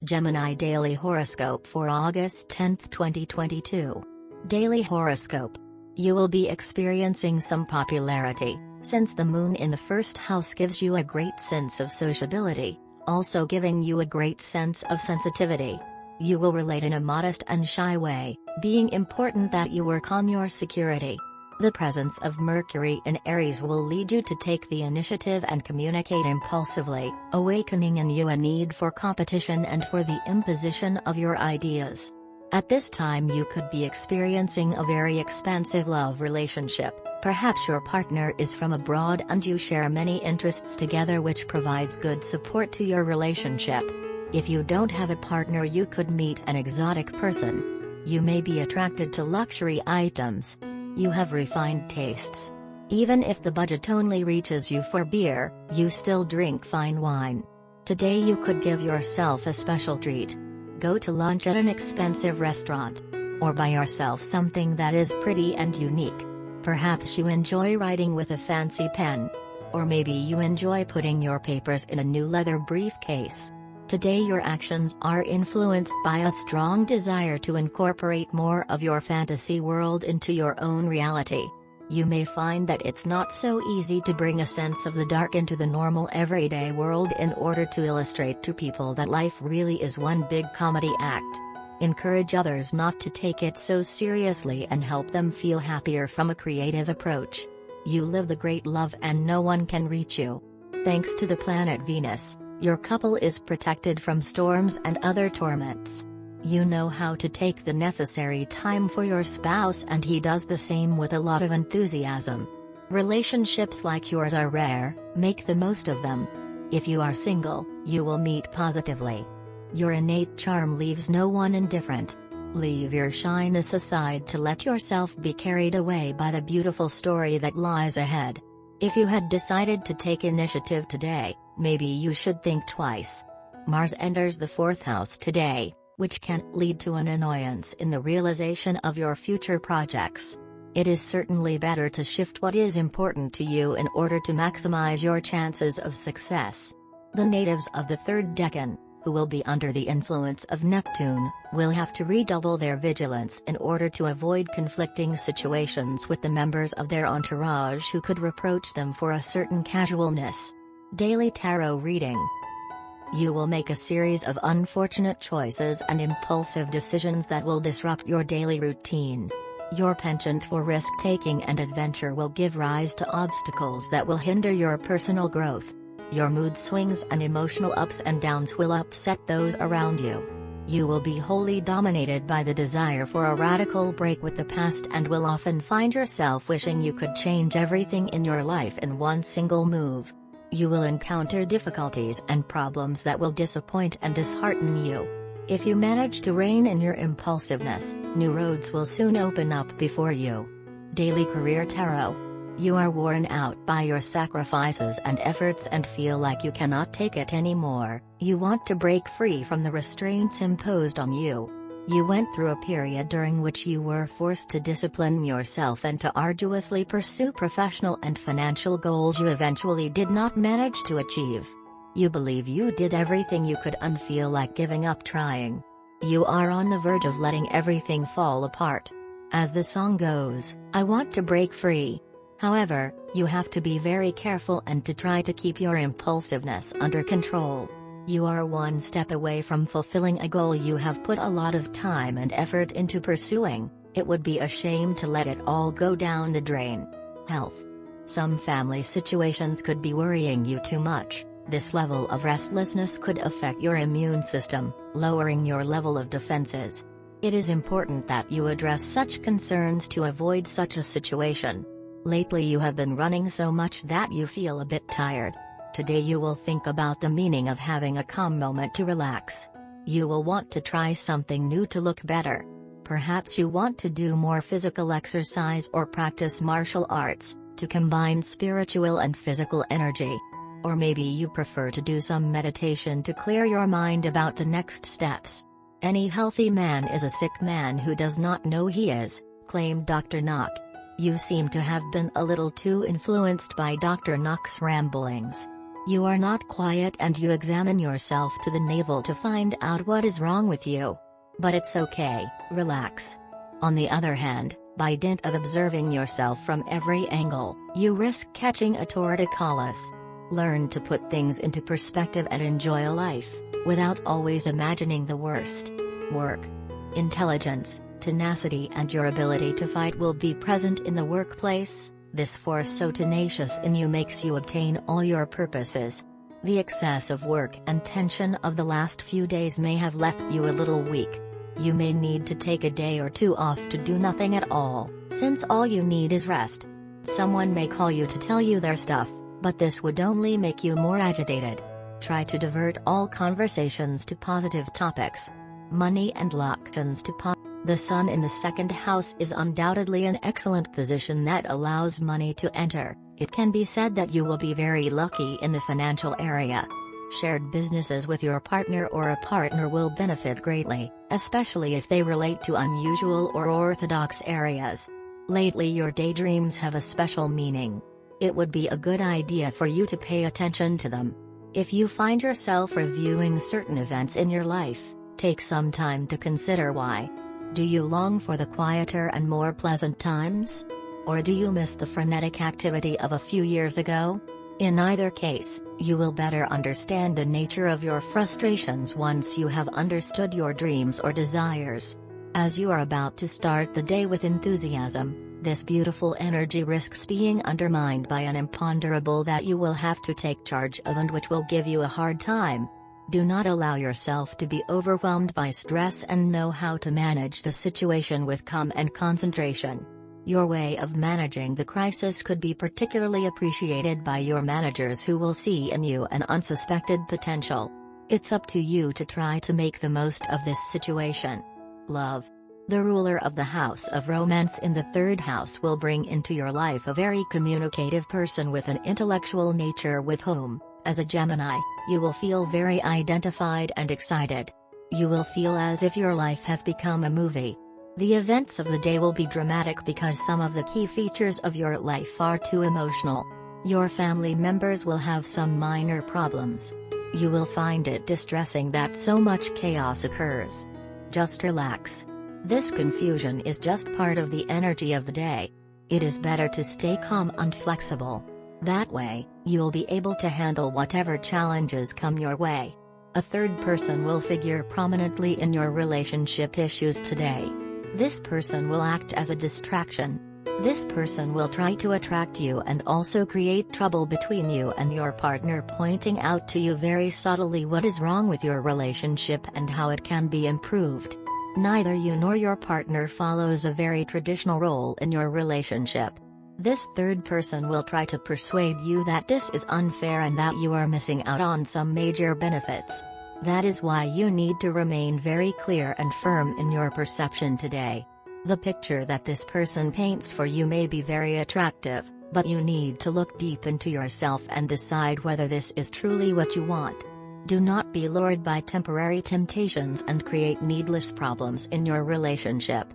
Gemini Daily Horoscope for August 10, 2022. Daily Horoscope. You will be experiencing some popularity, since the moon in the first house gives you a great sense of sociability, also giving you a great sense of sensitivity. You will relate in a modest and shy way, being important that you work on your security. The presence of Mercury in Aries will lead you to take the initiative and communicate impulsively, awakening in you a need for competition and for the imposition of your ideas. At this time you could be experiencing a very expansive love relationship. Perhaps your partner is from abroad and you share many interests together, which provides good support to your relationship. If you don't have a partner, you could meet an exotic person. You may be attracted to luxury items. You have refined tastes. Even if the budget only reaches you for beer, you still drink fine wine. Today you could give yourself a special treat. Go to lunch at an expensive restaurant. Or buy yourself something that is pretty and unique. Perhaps you enjoy writing with a fancy pen. Or maybe you enjoy putting your papers in a new leather briefcase. Today your actions are influenced by a strong desire to incorporate more of your fantasy world into your own reality. You may find that it's not so easy to bring a sense of the dark into the normal everyday world in order to illustrate to people that life really is one big comedy act. Encourage others not to take it so seriously and help them feel happier from a creative approach. You live the great love and no one can reach you. Thanks to the planet Venus, your couple is protected from storms and other torments. You know how to take the necessary time for your spouse and he does the same with a lot of enthusiasm. Relationships like yours are rare, make the most of them. If you are single, you will meet positively. Your innate charm leaves no one indifferent. Leave your shyness aside to let yourself be carried away by the beautiful story that lies ahead. If you had decided to take initiative today, maybe you should think twice. Mars enters the 4th house today, which can lead to an annoyance in the realization of your future projects. It is certainly better to shift what is important to you in order to maximize your chances of success. The natives of the 3rd decan, who will be under the influence of Neptune, will have to redouble their vigilance in order to avoid conflicting situations with the members of their entourage who could reproach them for a certain casualness. Daily Tarot Reading. You will make a series of unfortunate choices and impulsive decisions that will disrupt your daily routine. Your penchant for risk-taking and adventure will give rise to obstacles that will hinder your personal growth. Your mood swings and emotional ups and downs will upset those around you. You will be wholly dominated by the desire for a radical break with the past and will often find yourself wishing you could change everything in your life in one single move. You will encounter difficulties and problems that will disappoint and dishearten you. If you manage to rein in your impulsiveness, new roads will soon open up before you. Daily Career Tarot. You are worn out by your sacrifices and efforts and feel like you cannot take it anymore. You want to break free from the restraints imposed on you. You went through a period during which you were forced to discipline yourself and to arduously pursue professional and financial goals you eventually did not manage to achieve. You believe you did everything you could and feel like giving up trying. You are on the verge of letting everything fall apart. As the song goes, I want to break free. However, you have to be very careful and to try to keep your impulsiveness under control. You are one step away from fulfilling a goal you have put a lot of time and effort into pursuing. It would be a shame to let it all go down the drain. Health. Some family situations could be worrying you too much. This level of restlessness could affect your immune system, lowering your level of defenses. It is important that you address such concerns to avoid such a situation. Lately you have been running so much that you feel a bit tired. Today you will think about the meaning of having a calm moment to relax. You will want to try something new to look better. Perhaps you want to do more physical exercise or practice martial arts, to combine spiritual and physical energy. Or maybe you prefer to do some meditation to clear your mind about the next steps. Any healthy man is a sick man who does not know he is, claimed Dr. Knock. You seem to have been a little too influenced by Dr. Knock's ramblings. You are not quiet and you examine yourself to the navel to find out what is wrong with you. But it's okay, relax. On the other hand, by dint of observing yourself from every angle, you risk catching a torticollis. Learn to put things into perspective and enjoy life, without always imagining the worst. Work. Intelligence, tenacity and your ability to fight will be present in the workplace. This force so tenacious in you makes you obtain all your purposes. The excess of work and tension of the last few days may have left you a little weak. You may need to take a day or two off to do nothing at all, since all you need is rest. Someone may call you to tell you their stuff, but this would only make you more agitated. Try to divert all conversations to positive topics. Money and luck. The sun in the second house is undoubtedly an excellent position that allows money to enter. It can be said that you will be very lucky in the financial area. Shared businesses with your partner or a partner will benefit greatly, especially if they relate to unusual or orthodox areas. Lately your daydreams have a special meaning. It would be a good idea for you to pay attention to them. If you find yourself reviewing certain events in your life, take some time to consider why. Do you long for the quieter and more pleasant times? Or do you miss the frenetic activity of a few years ago? In either case, you will better understand the nature of your frustrations once you have understood your dreams or desires. As you are about to start the day with enthusiasm, this beautiful energy risks being undermined by an imponderable that you will have to take charge of and which will give you a hard time. Do not allow yourself to be overwhelmed by stress and know how to manage the situation with calm and concentration. Your way of managing the crisis could be particularly appreciated by your managers who will see in you an unsuspected potential. It's up to you to try to make the most of this situation. Love. The ruler of the house of romance in the third house will bring into your life a very communicative person with an intellectual nature with whom, as a Gemini, you will feel very identified and excited. You will feel as if your life has become a movie. The events of the day will be dramatic because some of the key features of your life are too emotional. Your family members will have some minor problems. You will find it distressing that so much chaos occurs. Just relax. This confusion is just part of the energy of the day. It is better to stay calm and flexible. That way, you'll be able to handle whatever challenges come your way. A third person will figure prominently in your relationship issues today. This person will act as a distraction. This person will try to attract you and also create trouble between you and your partner, pointing out to you very subtly what is wrong with your relationship and how it can be improved. Neither you nor your partner follows a very traditional role in your relationship. This third person will try to persuade you that this is unfair and that you are missing out on some major benefits. That is why you need to remain very clear and firm in your perception today. The picture that this person paints for you may be very attractive, but you need to look deep into yourself and decide whether this is truly what you want. Do not be lured by temporary temptations and create needless problems in your relationship.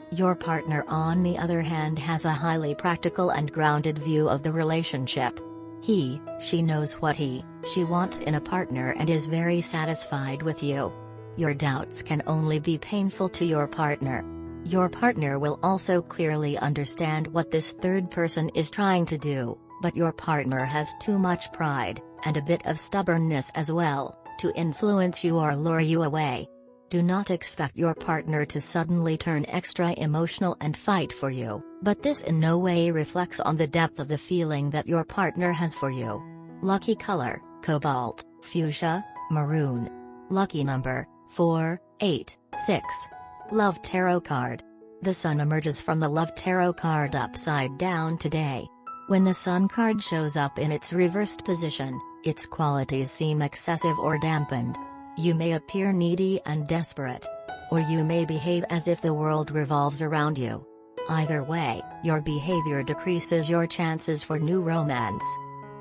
Your partner, on the other hand, has a highly practical and grounded view of the relationship. She knows what she wants in a partner and is very satisfied with you. Your doubts can only be painful to your partner. Your partner will also clearly understand what this third person is trying to do, but your partner has too much pride, and a bit of stubbornness as well, to influence you or lure you away. Do not expect your partner to suddenly turn extra emotional and fight for you, but this in no way reflects on the depth of the feeling that your partner has for you. Lucky color: cobalt, fuchsia, maroon. Lucky number: 4, 8, 6. Love Tarot card. The Sun emerges from the Love Tarot card upside down today. When the Sun card shows up in its reversed position, its qualities seem excessive or dampened. You may appear needy and desperate. Or you may behave as if the world revolves around you. Either way, your behavior decreases your chances for new romance.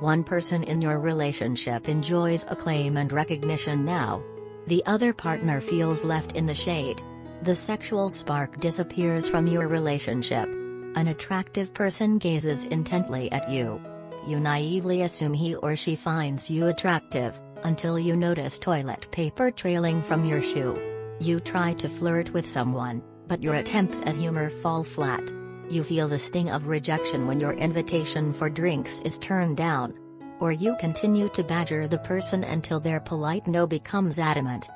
One person in your relationship enjoys acclaim and recognition now. The other partner feels left in the shade. The sexual spark disappears from your relationship. An attractive person gazes intently at you. You naively assume he or she finds you attractive, until you notice toilet paper trailing from your shoe. You try to flirt with someone, but your attempts at humor fall flat. You feel the sting of rejection when your invitation for drinks is turned down. Or you continue to badger the person until their polite no becomes adamant.